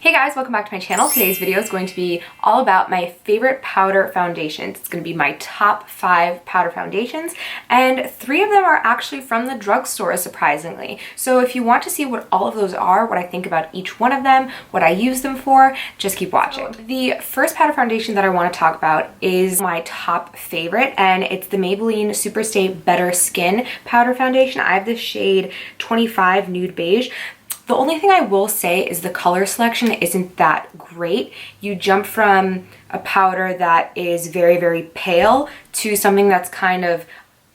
Hey guys, welcome back to my channel. Today's video is going to be all about my favorite powder foundations. It's going to be my top 5 powder foundations, and 3 of them are actually from the drugstore, surprisingly. So if you want to see what all of those are, what I think about each one of them, what I use them for, just keep watching. So the first powder foundation that I want to talk about is my top favorite, and it's the Maybelline Superstay Better Skin powder foundation. I have the shade 25 Nude Beige. The only thing I will say is the color selection isn't that great. You jump from a powder that is very, very pale to something that's kind of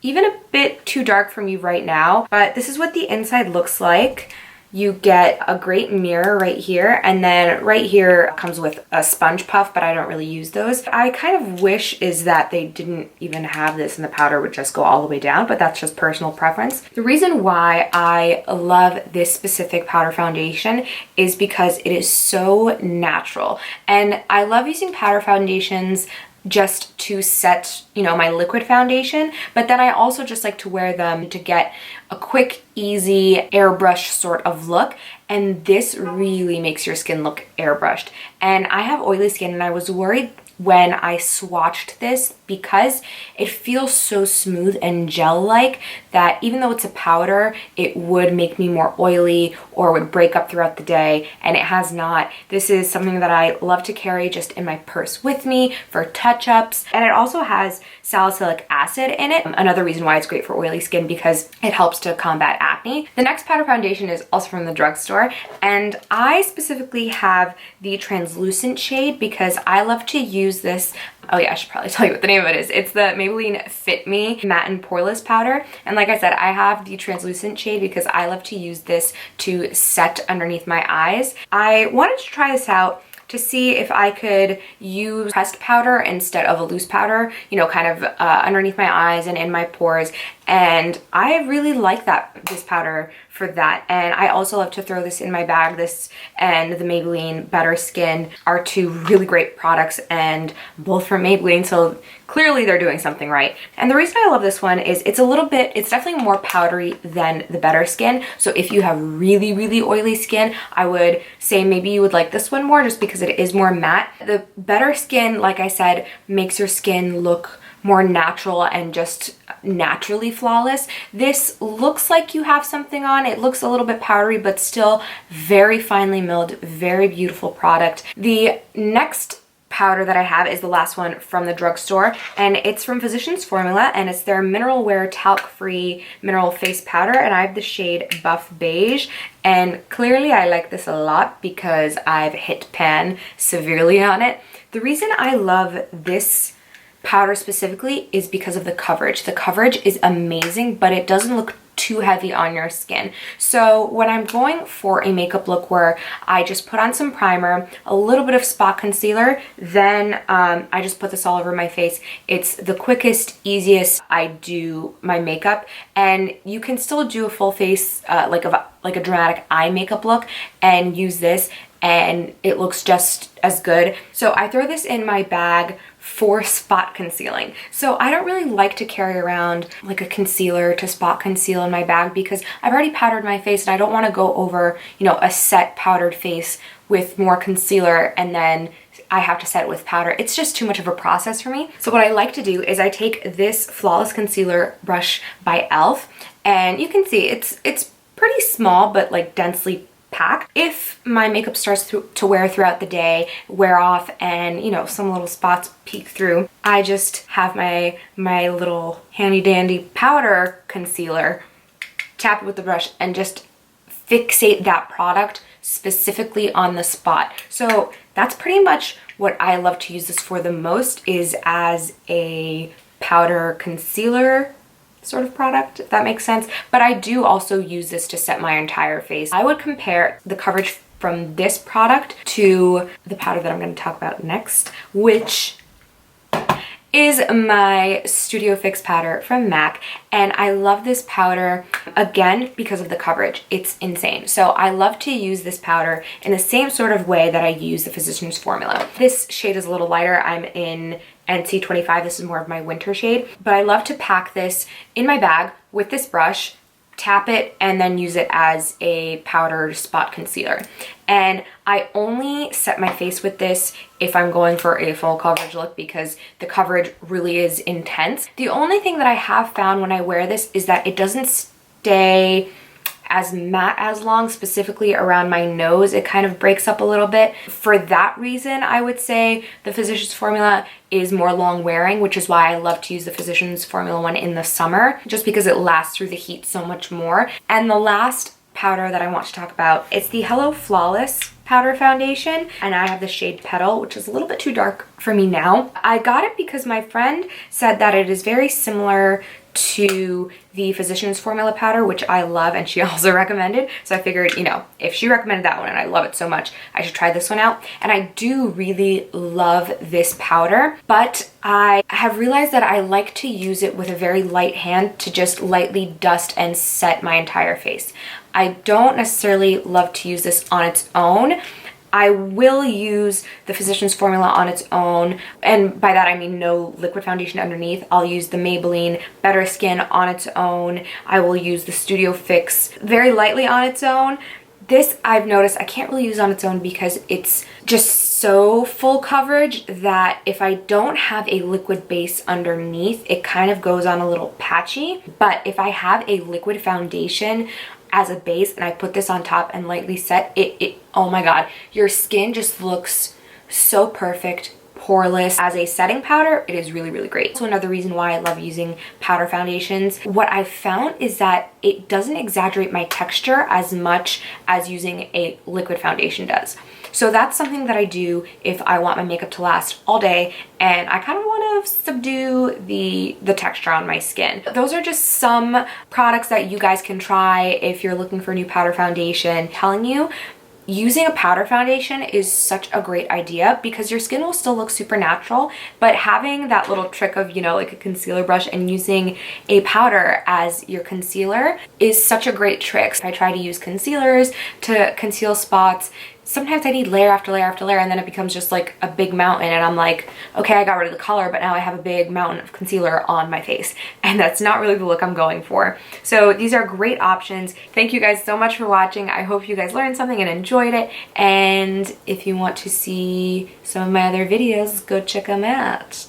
even a bit too dark for me right now. But this is what the inside looks like. You get a great mirror right here, and then right here comes with a sponge puff, but I don't really use those. I kind of wish is that they didn't even have this and the powder would just go all the way down, but that's just personal preference. The reason why I love this specific powder foundation is because it is so natural, and I love using powder foundations just to set, my liquid foundation, but then I also just like to wear them to get a quick, easy airbrush sort of look, and this really makes your skin look airbrushed. And I have oily skin, and I was worried when I swatched this because it feels so smooth and gel-like that even though it's a powder, it would make me more oily or would break up throughout the day, and it has not. This is something that I love to carry just in my purse with me for touch-ups, and it also has salicylic acid in it. Another reason why it's great for oily skin, because it helps to combat acne. The next powder foundation is also from the drugstore, and I specifically have the translucent shade because I love to use this. Oh yeah, I should probably tell you what the name of it is. It's the Maybelline Fit Me Matte and Poreless Powder. And like I said, I have the translucent shade because I love to use this to set underneath my eyes. I wanted to try this out to see if I could use pressed powder instead of a loose powder, kind of underneath my eyes and in my pores. And I really like this powder for that. And I also love to throw this in my bag. This and the Maybelline Better Skin are 2 really great products, and both from Maybelline, so clearly they're doing something right. And the reason I love this one is it's definitely more powdery than the Better Skin. So if you have really, really oily skin, I would say maybe you would like this one more just because it is more matte. The Better Skin, like I said, makes your skin look more natural and just naturally flawless. This looks like you have something on. It looks a little bit powdery, but still very finely milled, very beautiful product. The next powder that I have is the last one from the drugstore, and it's from Physicians Formula, and it's their Mineral Wear Talc-Free Mineral Face Powder, and I have the shade Buff Beige. And clearly I like this a lot because I've hit pan severely on it. The reason I love this powder specifically is because of the coverage. The coverage is amazing, but it doesn't look too heavy on your skin. So when I'm going for a makeup look where I just put on some primer, a little bit of spot concealer, then I just put this all over my face. It's the quickest, easiest I do my makeup, and you can still do a full face like a dramatic eye makeup look and use this, and it looks just as good. So I throw this in my bag for spot concealing. So I don't really like to carry around like a concealer to spot conceal in my bag because I've already powdered my face, and I don't want to go over, a set powdered face with more concealer and then I have to set it with powder. It's just too much of a process for me. So what I like to do is I take this Flawless Concealer brush by e.l.f. and you can see it's pretty small but like densely packed. If my makeup starts to wear throughout the day, wear off, and some little spots peek through, I just have my little handy dandy powder concealer, tap it with the brush, and just fixate that product specifically on the spot. So that's pretty much what I love to use this for the most, is as a powder concealer sort of product, if that makes sense. But I do also use this to set my entire face. I would compare the coverage from this product to the powder that I'm going to talk about next, which is my Studio Fix powder from MAC, and I love this powder again because of the coverage. It's insane. So I love to use this powder in the same sort of way that I use the Physicians Formula. This shade is a little lighter. I'm in NC25. This is more of my winter shade, but I love to pack this in my bag with this brush, tap it, and then use it as a powder spot concealer. And I only set my face with this if I'm going for a full coverage look because the coverage really is intense. The only thing that I have found when I wear this is that it doesn't stay as matte as long, specifically around my nose. It kind of breaks up a little bit. For that reason, I would say the Physicians Formula is more long wearing, which is why I love to use the Physicians Formula one in the summer, just because it lasts through the heat so much more. And the last powder that I want to talk about, it's the Hello Flawless powder foundation, and I have the shade Petal, which is a little bit too dark for me now. I got it because my friend said that it is very similar to the Physicians Formula powder, which I love, and she also recommended. So I figured, you know, if she recommended that one and I love it so much, I should try this one out. And I do really love this powder, but I have realized that I like to use it with a very light hand to just lightly dust and set my entire face. I don't necessarily love to use this on its own. I will use the Physicians Formula on its own, and by that I mean no liquid foundation underneath. I'll use the Maybelline Better Skin on its own. I will use the Studio Fix very lightly on its own. This, I've noticed, I can't really use on its own because it's just so full coverage that if I don't have a liquid base underneath, it kind of goes on a little patchy. But if I have a liquid foundation as a base and I put this on top and lightly set, oh my god, your skin just looks so perfect, poreless. As a setting powder, it is really, really great. So another reason why I love using powder foundations, what I've found is that it doesn't exaggerate my texture as much as using a liquid foundation does. So that's something that I do if I want my makeup to last all day and I kind of want to subdue the texture on my skin. Those are just some products that you guys can try if you're looking for a new powder foundation. I'm telling you, using a powder foundation is such a great idea because your skin will still look super natural, but having that little trick of, you know, like a concealer brush and using a powder as your concealer is such a great trick. I try to use concealers to conceal spots. Sometimes I need layer after layer after layer and then it becomes just like a big mountain and I'm like, okay, I got rid of the color, but now I have a big mountain of concealer on my face. And that's not really the look I'm going for. So these are great options. Thank you guys so much for watching. I hope you guys learned something and enjoyed it. And if you want to see some of my other videos, go check them out.